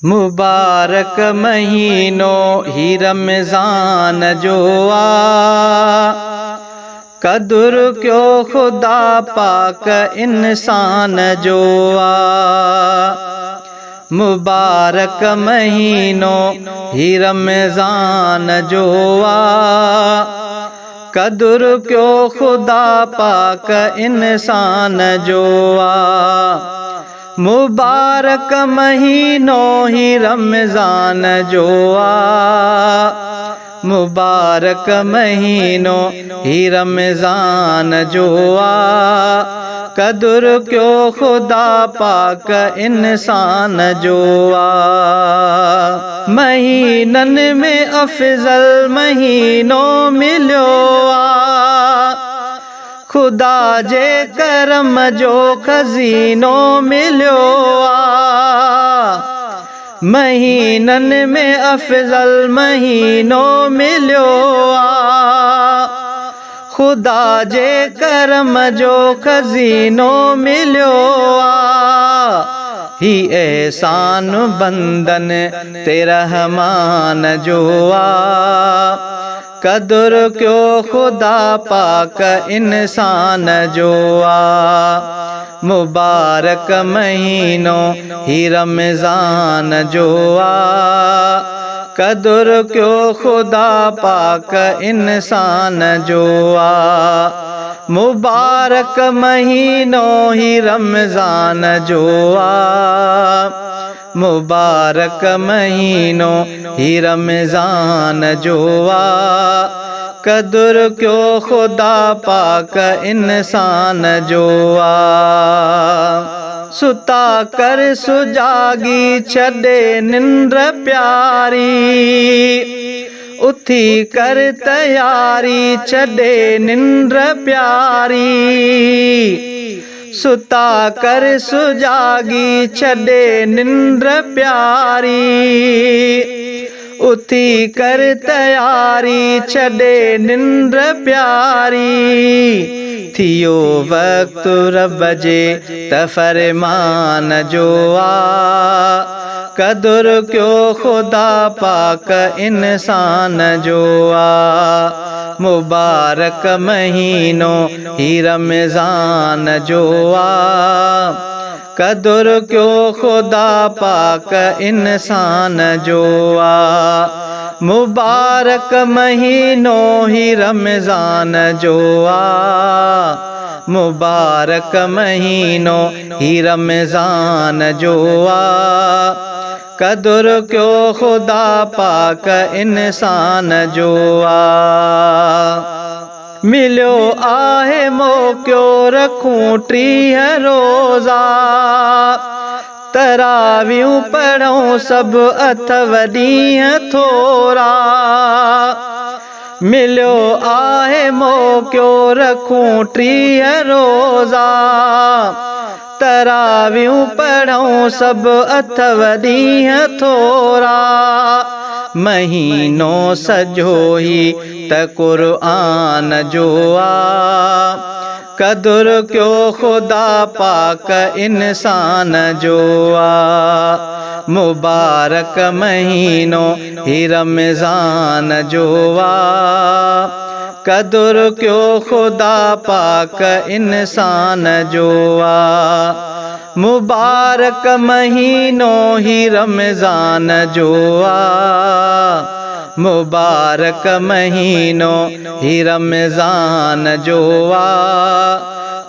मुबारक महीनो ही रमज़ान जो कदुर क्यों खुदा पाक इंसान जो मुबारक महीनो ही रमज़ान जो कदुर क्यों खुदा पाक इंसान जो मुबारक महीनो ही रमज़ान जो मुबारक महीनो ही रमज़ान जो कदुर क्यों खुदा पाक इंसान जो महीनन में अफजल महीनो मिलो खुदा जे करम जो खजीनो मिलो महीनन में अफजल महीनो मिलो खुदा जे करम जो खजीनो मिलो ही एहसान बंदन ते रहमान जो कदुर क्यों खुदा पाक इंसान जो मुबारक महीनो ही रमज़ान जो कदुर क्यों खुदा पाक इंसान जो मुबारक महीनो ही रमज़ान जो मुबारक महीनो ही रमज़ान जो कदुर क्यों खुदा पाक इंसान जो सुता कर सुजागी छदे निंद्र प्यारी उथी कर तैयारी छदे निंद्र प्यारी सुता कर सुजागी छदे निंद्र प्यारी उथी कर तैयारी छदे निंद्र प्यारी थियो वक्त रब जे त फरमान जो कदुर क्यों खुदा पाक इंसान जो मुबारक महीनो ही रमज़ान जो कदुर क्यों खुदा पाक इंसान जो मुबारक महीनो ही रमज़ान जो मुबारक महीनो ही रमज़ान जो कदुर क्यों खुदा पाक इंसान जो मिलो आहे मौक़ो रखूं 30 रोज़ा तरावियूं पढ़ूं सब अथव ॾींहं थोरा मिलो आहे मौक़ो रखूं 30 रोज़ा तरावियूं पढ़ूं सब अथव ॾींहं थोरा महीनो सजो ही त क़ुरआन जो कदुर क्यों खुदा पाक इंसान जो मुबारक महीनो ही रमज़ान जो कदुर क्यों खुदा पाक इंसान जो मुबारक महीनो ही रमज़ान जो मुबारक महीनो ही रमज़ान जो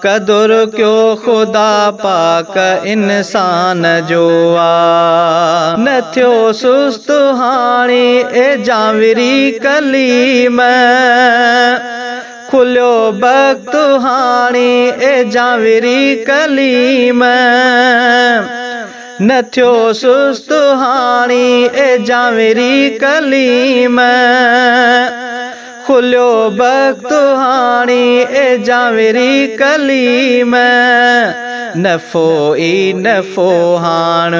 कदुर क्यों खुदा पाक इंसान जो न थियो सुस्त हाणी ए जाविरी कलीम खुलियो वक्त हाणी ए जाविरी कलीम न थियो सुस्त हाणी ए जाविरी कलीम खुलियो वक्त हाणी ए जाविरी कलीम नफ़ो ई नफ़ो हाण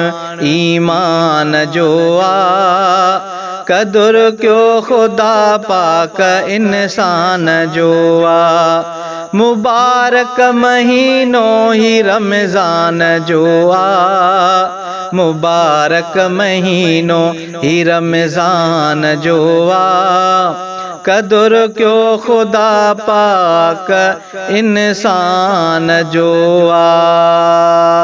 ईमान जो आ कदुर क्यों खुदा पाक इंसान जो आ मुबारक महीनो ही रमज़ान जो आ मुबारक महीनो ही रमज़ान जो आ कदुर क्यों खुदा पाक इंसान जो आ।